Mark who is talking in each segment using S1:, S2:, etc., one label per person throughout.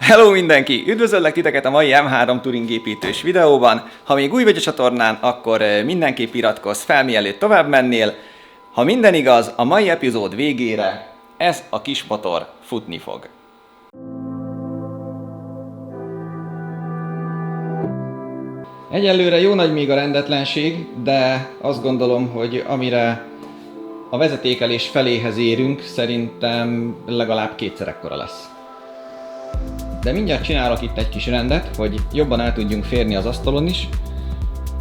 S1: Hello mindenki! Üdvözöllek titeket a mai M3 Touring építős videóban. Ha még új vagy a csatornán, akkor mindenképp iratkozz fel, mielőtt tovább mennél. Ha minden igaz, a mai epizód végére ez a kis motor futni fog. Egyelőre jó nagy még a rendetlenség, de azt gondolom, hogy amire a vezetékelés feléhez érünk, szerintem legalább kétszer ekkora lesz. De mindjárt csinálok itt egy kis rendet, hogy jobban el tudjunk férni az asztalon is,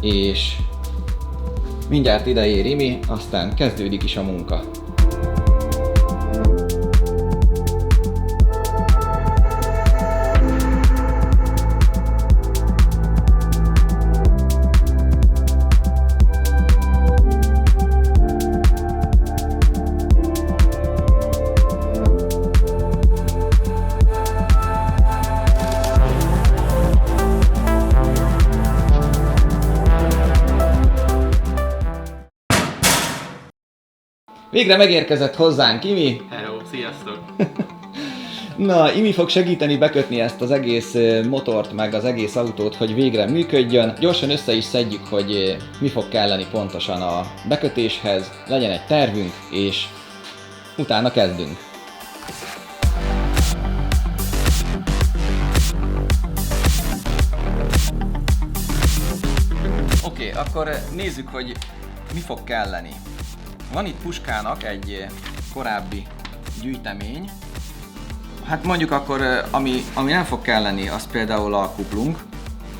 S1: és mindjárt ide ér Imi, aztán kezdődik is a munka. Végre megérkezett hozzánk Imi.
S2: Hello, sziasztok!
S1: Na, Imi fog segíteni bekötni ezt az egész motort, meg az egész autót, hogy végre működjön. Gyorsan össze is szedjük, hogy mi fog kelleni pontosan a bekötéshez, legyen egy tervünk, és utána kezdünk. Oké, akkor nézzük, hogy mi fog kelleni. Van itt Puskának egy korábbi gyűjtemény. Hát mondjuk akkor, ami nem fog kelleni, az például a kuplung.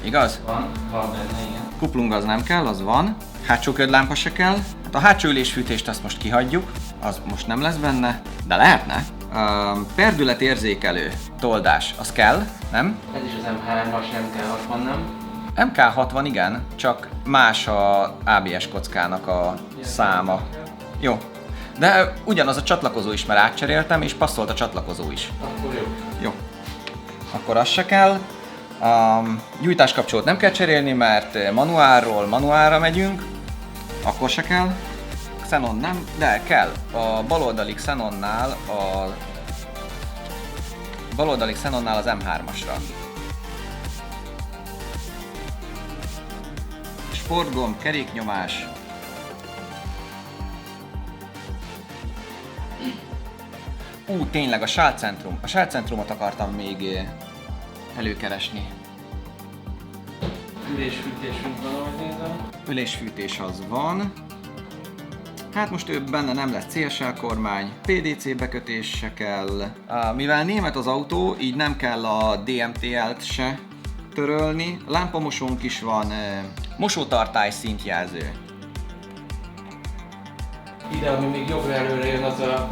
S1: Igaz?
S2: Van benne, igen.
S1: Kuplung az nem kell, az van. Hátsó ködlámpa se kell. Hát a hátsó ülésfűtést azt most kihagyjuk, az most nem lesz benne, de lehetne. Perdületérzékelő toldás, az kell, nem?
S2: Ez is az M3-as, MK60, nem?
S1: MK60 igen, csak más a ABS kockának a száma. Jó, de ugyanaz a csatlakozó is, mert átcseréltem, és passzolt a csatlakozó is.
S2: Akkor jó.
S1: Jó. Akkor az se kell. Gyújtáskapcsolót nem kell cserélni, mert manuálról manuálra megyünk. Akkor se kell. Xenon nem, de kell. A baloldali Xenonnál az M3-asra. Sportgomb, keréknyomás. Tényleg a sálcentrum. A sálcentrumot akartam még előkeresni.
S2: Ülésfűtésünk van, ahogy nézem.
S1: Ülésfűtés az van. Hát most ő benne nem lesz CSL kormány, PDC bekötés se kell. Mivel német az autó, így nem kell a DMTL-t se törölni. Lámpamosónk is van, mosótartály szintjelző.
S2: Ide, ami még jobbra előre jön, az a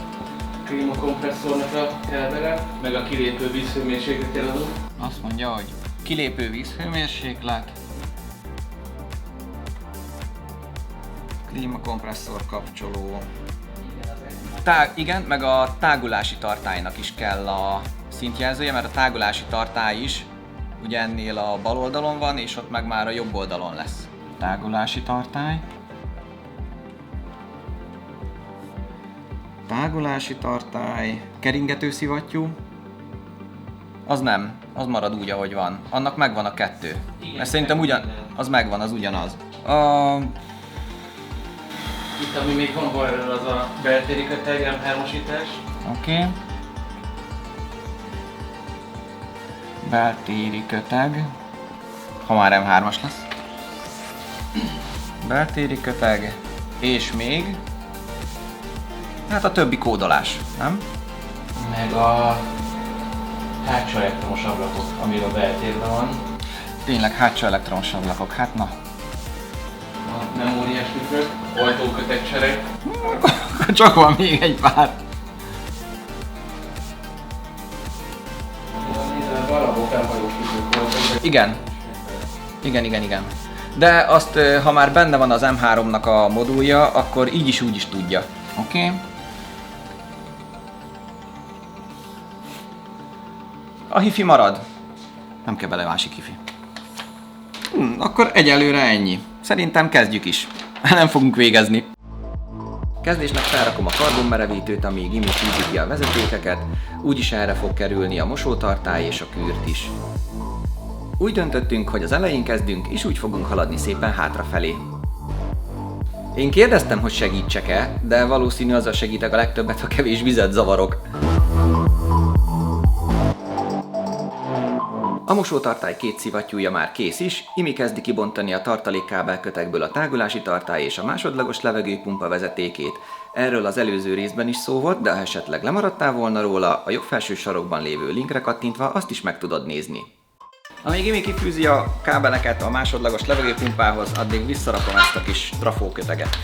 S2: klímakompresszornak a kelbere, meg a kilépő vízhőmérséklet jeladó.
S1: Azt mondja, hogy kilépő vízhőmérséklet, klímakompresszor kapcsoló. Igen, meg a tágulási tartálynak is kell a szintjelzője, mert a tágulási tartály is ugye ennél a bal oldalon van, és ott meg már a jobb oldalon lesz. Tágulási tartály. Tágulási tartály, keringetőszivattyú. Az nem, az marad úgy, ahogy van. Annak megvan a kettő.
S2: Igen,
S1: mert szerintem az megvan, az ugyanaz.
S2: Itt, ami még van balról, az a beltéri köteg, M3-asítás.
S1: Oké. Beltéri köteg. Ha már M3-as lesz. Beltéri köteg. És még... Hát a többi kódolás, nem?
S2: Meg a hátsó elektromos ablakok, ami a beltérben van.
S1: Tényleg hátsó elektromos ablakok, hát na.
S2: A memóriás tükrök, ajtókötegsereg.
S1: Csak van még egy pár. Igen. Igen. De azt, ha már benne van az M3-nak a modulja, akkor így is úgy is tudja. Oké. A hifi marad. Nem kell bele másik hifi. Akkor egyelőre ennyi. Szerintem kezdjük is. Nem fogunk végezni. Kezdésnek felrakom a karbonmerevítőt, amíg Imi fűzi ki a vezetékeket, úgyis erre fog kerülni a mosótartály és a kürt is. Úgy döntöttünk, hogy az elején kezdünk, és úgy fogunk haladni szépen hátrafelé. Én kérdeztem, hogy segítsek-e, de valószínű azzal segítek a legtöbbet, ha kevés vizet zavarok. A mosótartály 2 szivattyúja már kész is, Imi kezdi kibontani a tartalékkábel kötekből a tágulási tartály és a másodlagos levegőpumpa vezetékét. Erről az előző részben is szó volt, de ha esetleg lemaradtál volna róla, a jobb felső sarokban lévő linkre kattintva azt is meg tudod nézni. Amíg Imi kifűzi a kábeleket a másodlagos levegőpumpához, addig visszarakom ezt a kis trafóköteget.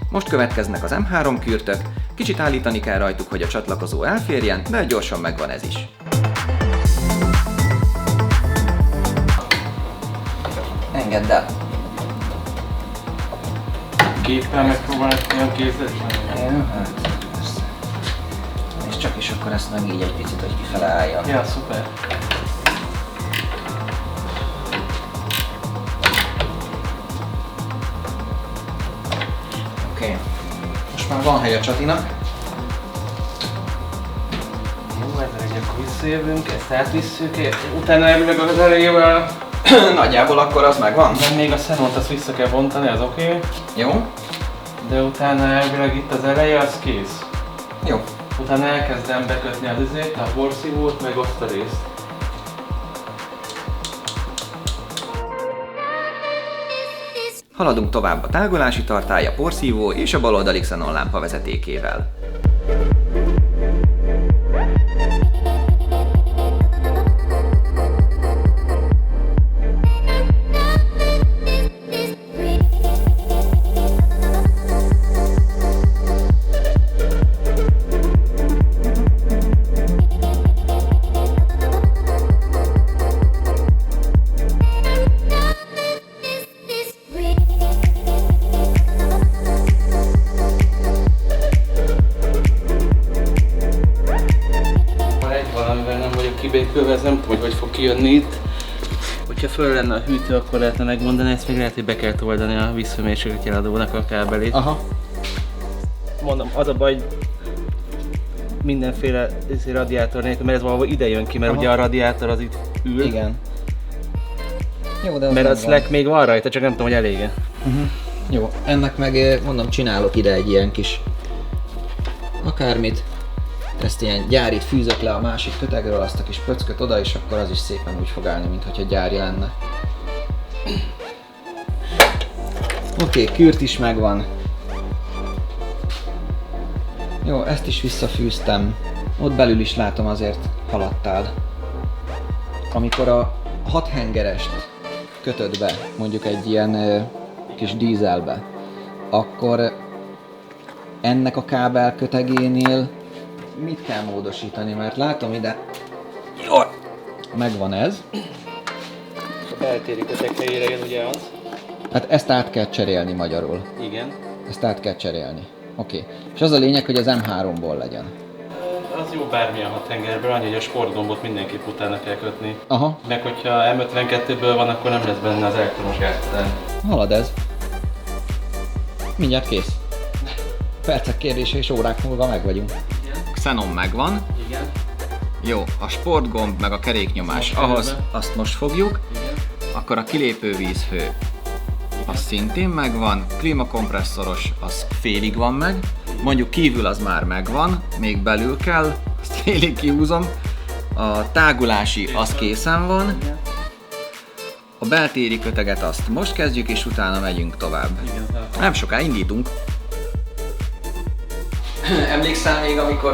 S1: Most következnek az M3 kürtök, kicsit állítani kell rajtuk, hogy a csatlakozó elférjen, de gyorsan megvan ez is. Engedd el!
S2: Géppel megpróbálod olyan kézzel?
S1: Hát persze. És csak is akkor ezt meg így egy picit, hogy kifele álljon.
S2: Ja, szuper.
S1: Oké. Most már van hely a csatinak.
S2: Jó, ezzel akkor visszajövünk, ezt átvisszük, utána elvileg az elejével...
S1: Nagyjából akkor az megvan.
S2: De még a szenót azt vissza kell bontani, az oké.
S1: Jó?
S2: De utána elvileg itt az eleje, az kész.
S1: Jó.
S2: Utána elkezdem bekötni az izét, a porszívót, meg azt a részt.
S1: Haladunk tovább a tágulási tartály, a porszívó és a baloldali xenonlámpa vezetékével.
S2: Kibékülve, ez nem tudom, hogy fog kijönni itt. Hogyha föl lenne a hűtő, akkor lehetne megmondani, ezt még lehet, hogy be kell oldani a vízhőmérsékletjeladónak a kábelét.
S1: Aha.
S2: Mondom, az a baj, mindenféle radiátor nélkül, mert ez valahol ide jön ki, mert
S1: aha,
S2: ugye a radiátor az itt ül.
S1: Igen. Jó, de az
S2: mert a slack még van rajta, csak nem tudom, hogy elége.
S1: Jó, ennek meg mondom, csinálok ide egy ilyen kis akármit. Ezt ilyen gyárit fűzök le a másik kötegről, azt a kis pöcköt oda, és akkor az is szépen úgy fog állni, mintha gyári lenne. Oké, kürt is megvan. Jó, ezt is visszafűztem. Ott belül is látom, azért haladtál. Amikor a 6 hengerest kötöd be, mondjuk egy ilyen kis dízelbe, akkor ennek a kábel kötegénél mit kell módosítani? Mert látom ide, megvan ez.
S2: A beltéri kötek helyére jön ugye az.
S1: Hát ezt át kell cserélni magyarul.
S2: Igen.
S1: Ezt át kell cserélni. Oké. És az a lényeg, hogy az M3-ból legyen.
S2: Az jó bármilyen 6 hengerből, annyi, hogy a sportgombot mindenképp utána kell kötni.
S1: Aha.
S2: Meg hogyha M52-ből van, akkor nem lesz benne az elektromos gázterem.
S1: Halad ez. Mindjárt kész. Percek kérdése és órák múlva meg vagyunk.
S2: Igen.
S1: Xenon megvan.
S2: Igen.
S1: Jó, a sportgomb meg a keréknyomás, ahhoz azt most fogjuk.
S2: Igen.
S1: Akkor a kilépő vízhő, az szintén megvan. Klímakompresszoros, az félig van meg. Mondjuk kívül az már megvan, még belül kell, azt félig kihúzom. A tágulási, az készen van.
S2: Igen.
S1: A beltéri köteget azt most kezdjük, és utána megyünk tovább.
S2: Igen.
S1: Nem soká indítunk. Emlékszel még, amikor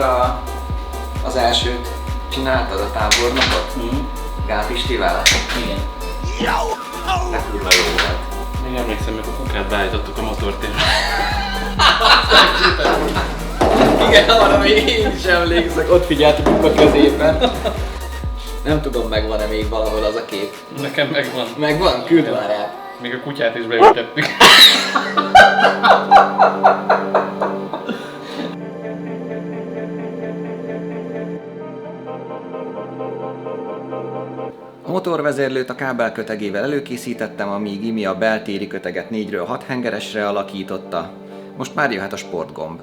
S1: az elsőt csináltad, a tábornokot? Gál Pistivel?
S2: Igen.
S1: De kurva jó volt.
S2: Még emlékszem, mikor kukát beállítottuk a motortérre.
S1: Igen, arra még én is emlékszek, ott figyeltük a középen. Nem tudom, megvan-e még valahol az a kép.
S2: Nekem megvan.
S1: Megvan? Küld már el.
S2: Még a kutyát is beültettük.
S1: A motorvezérlőt a kábelkötegével előkészítettem, amíg Imi a beltéri köteget 4-ről 6 hengeresre alakította. Most már jöhet a sportgomb.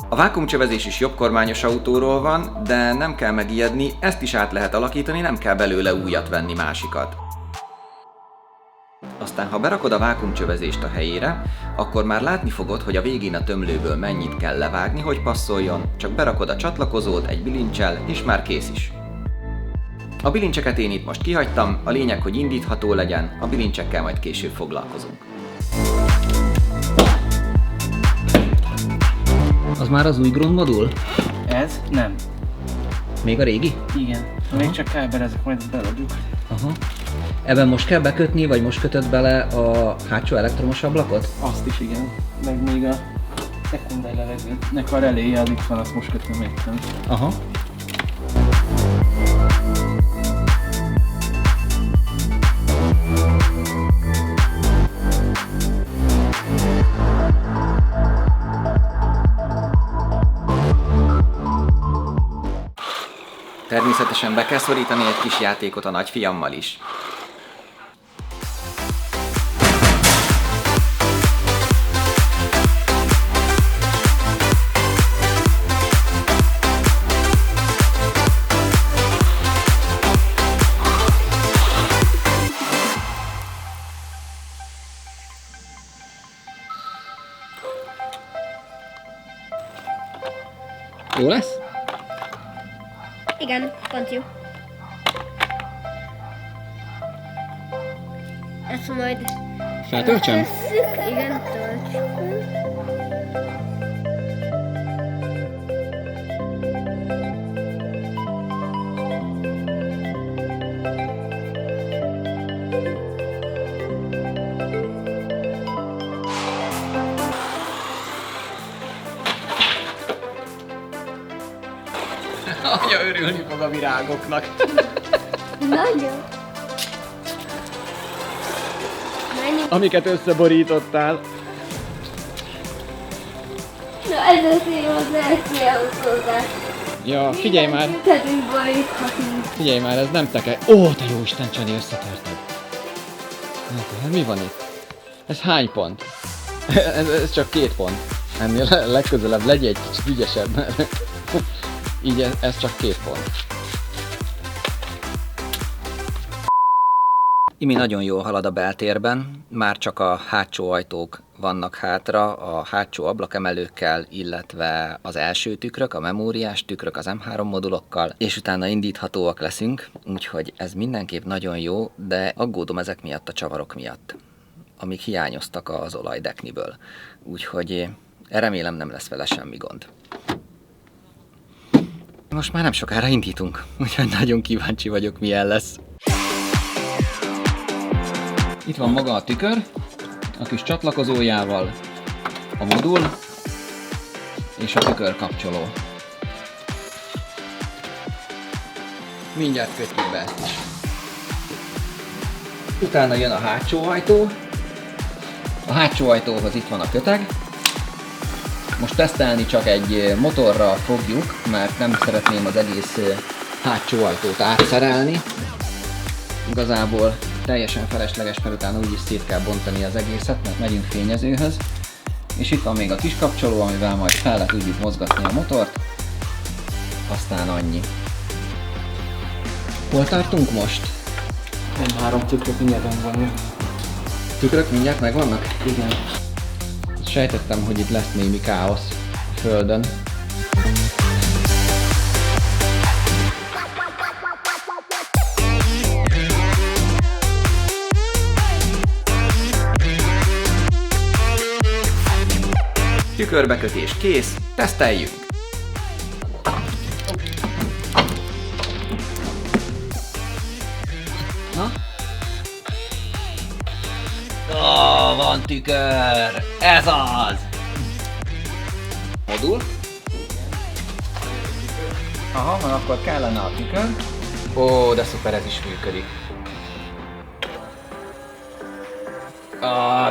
S1: A vákuumcsövezés is jobbkormányos autóról van, de nem kell megijedni, ezt is át lehet alakítani, nem kell belőle újat venni, másikat. Aztán ha berakod a vákuumcsövezést a helyére, akkor már látni fogod, hogy a végén a tömlőből mennyit kell levágni, hogy passzoljon, csak berakod a csatlakozót egy bilincsel, és már kész is. A bilincseket én itt most kihagytam, a lényeg, hogy indítható legyen, a bilincsekkel majd később foglalkozunk.
S3: Az már az új grundmodul?
S2: Ez? Nem.
S3: Még a régi?
S2: Igen. Még csak kábelezek, majd beladjuk.
S3: Aha. Ebben most kell bekötni, vagy most kötött bele a hátsó elektromos ablakot?
S2: Azt is igen. Meg még a szekundár levegőnek a reléje, az itt van, azt most kötöm éppen.
S3: Aha.
S1: Természetesen be kell szorítani egy kis játékot a nagyfiammal is.
S3: Jó lesz?
S4: Igen, pont jó. Ezt majd...
S3: Feltöltsem?
S4: Tesszük. Igen, töltsük.
S1: Anya, örülni fog a virágoknak.
S4: Nagyon. Mennyi?
S1: Amiket összeborítottál.
S4: Na ez az én az első autózás.
S1: Ja, figyelj már,
S4: Mindent boríthatunk.
S1: figyelj már, ez nem teke. Ó, te jó Isten, Csani, összetörted. Hát mi van itt? Ez hány pont? ez csak 2 pont. Ennél legközelebb legyél egy kicsit ügyesebb. Így ez csak 2 pont. Imi nagyon jól halad a beltérben, már csak a hátsó ajtók vannak hátra, a hátsó ablakemelőkkel, illetve az első tükrök, a memóriás tükrök az M3 modulokkal, és utána indíthatóak leszünk, úgyhogy ez mindenképp nagyon jó, de aggódom ezek miatt a csavarok miatt, amik hiányoztak az olajdekniből. Úgyhogy remélem nem lesz vele semmi gond. Most már nem sokára indítunk, úgyhogy nagyon kíváncsi vagyok, milyen lesz. Itt van maga a tükör, a kis csatlakozójával, a modul és a tükörkapcsoló. Mindjárt kötjük be ezt is. Utána jön a hátsó ajtó. A hátsó ajtóhoz itt van a köteg. Most tesztelni csak egy motorral fogjuk, mert nem szeretném az egész hátsó ajtót átszerelni. Igazából teljesen felesleges, mert utána úgyis szét kell bontani az egészet, mert megyünk fényezőhöz. És itt van még a kis kapcsoló, amivel majd fel tudjuk mozgatni a motort. Aztán annyi. Hol tartunk most?
S2: M3 tükrök mindjárt megvannak.
S1: Tükrök mindjárt megvannak?
S2: Igen.
S1: Sejtettem, hogy itt lesz némi káosz a földön. Tükörbekötés kész, teszteljük! Na?
S3: Van tükör! Ez az!
S1: Modul. Aha, van, akkor kellene a tükör. Ó, de szuper, ez is működik.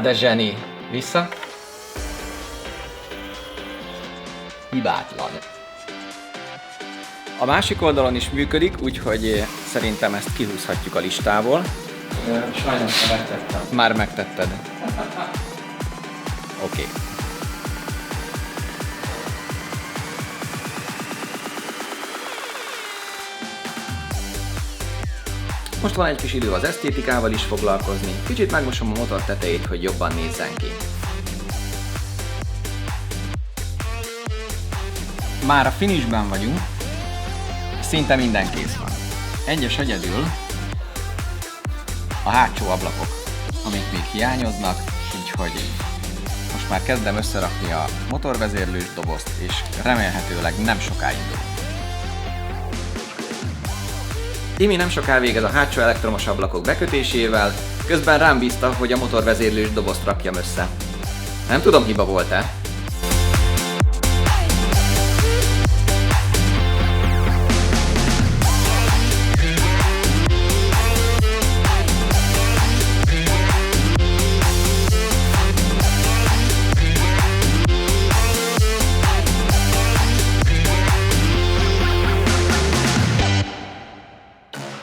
S1: De zseni. Vissza. Hibátlan. A másik oldalon is működik, úgyhogy szerintem ezt kihúzhatjuk a listából.
S2: Sajnos megtettem.
S1: Már megtetted. Oké. Most van egy kis idő az esztétikával is foglalkozni, kicsit megmosom a motor tetejét, hogy jobban nézzen ki. Már a finishben vagyunk, szinte minden kész van. Egyes egyedül a hátsó ablakok, amik még hiányoznak, úgyhogy most már kezdem összerakni a motorvezérlős dobozt, és remélhetőleg nem sokáig indul. Timi nem soká végez a hátsó elektromos ablakok bekötésével, közben rám bízta, hogy a motorvezérlős dobozt rakjam össze. Nem tudom, hiba volt-e?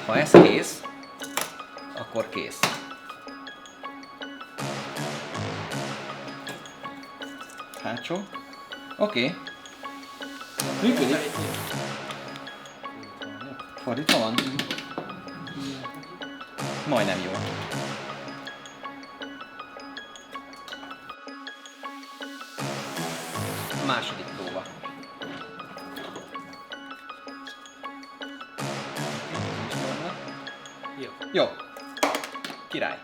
S1: Ha ez kész, akkor kész. Hátsó. Oké. Működik. Fordítva van? Majdnem jó. Második próba. Jó. Király.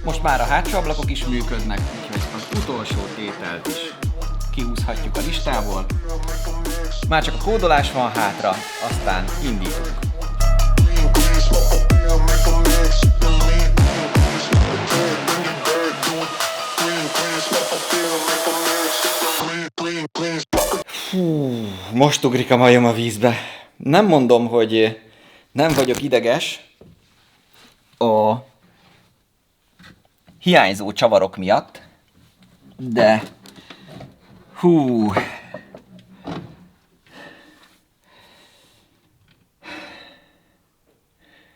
S1: Most már a hátsó ablakok is működnek, úgyhogy az utolsó tételt is kihúzhatjuk a listából. Már csak a kódolás van hátra, aztán indítunk. Fú, most ugrik a majom a vízbe. Nem mondom, hogy nem vagyok ideges a hiányzó csavarok miatt, de hú.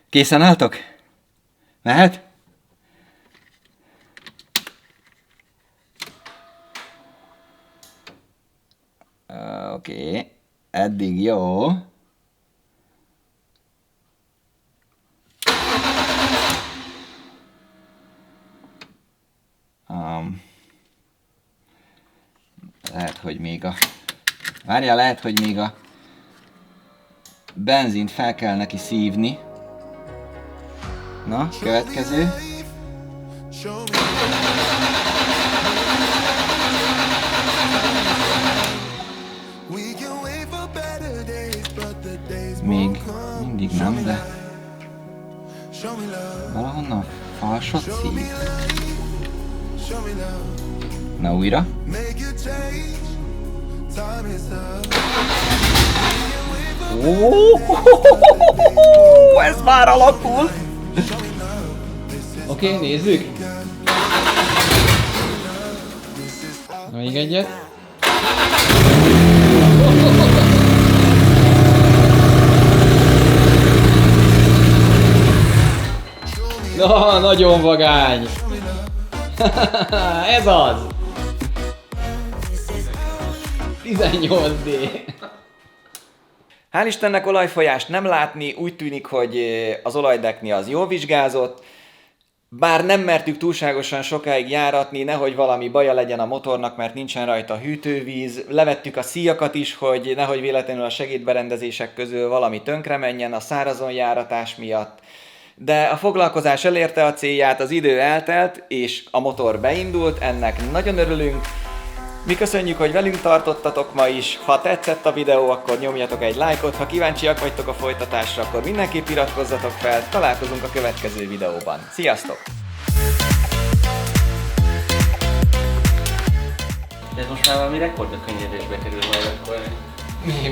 S1: Készen álltok? Mehet? Oké, eddig jó. Lehet, hogy még a... Várjál, lehet, hogy még a benzint fel kell neki szívni. Na, következő. Még mindig nem, de valahonnan falsot szív. Na újra. Ez már alakul!
S3: Oké, nézzük! Még egyet. Na, nagyon vagány! Ez az! 18D!
S1: Hál' Istennek olajfolyást nem látni, úgy tűnik, hogy az olajdekni az jól vizsgázott, bár nem mertük túlságosan sokáig járatni, nehogy valami baja legyen a motornak, mert nincsen rajta hűtővíz, levettük a szíjakat is, hogy nehogy véletlenül a segédberendezések közül valami tönkre menjen a szárazon járatás miatt. De a foglalkozás elérte a célját, az idő eltelt, és a motor beindult, ennek nagyon örülünk. Mi köszönjük, hogy velünk tartottatok ma is. Ha tetszett a videó, akkor nyomjatok egy lájkot, ha kíváncsiak vagytok a folytatásra, akkor mindenképp iratkozzatok fel. Találkozunk a következő videóban. Sziasztok!
S2: De ez most már valami rekordra könnyedésbe kerül majd akkor.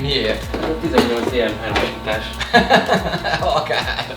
S1: Miért?
S2: A 18 ilyen hármasítás.
S1: Akár.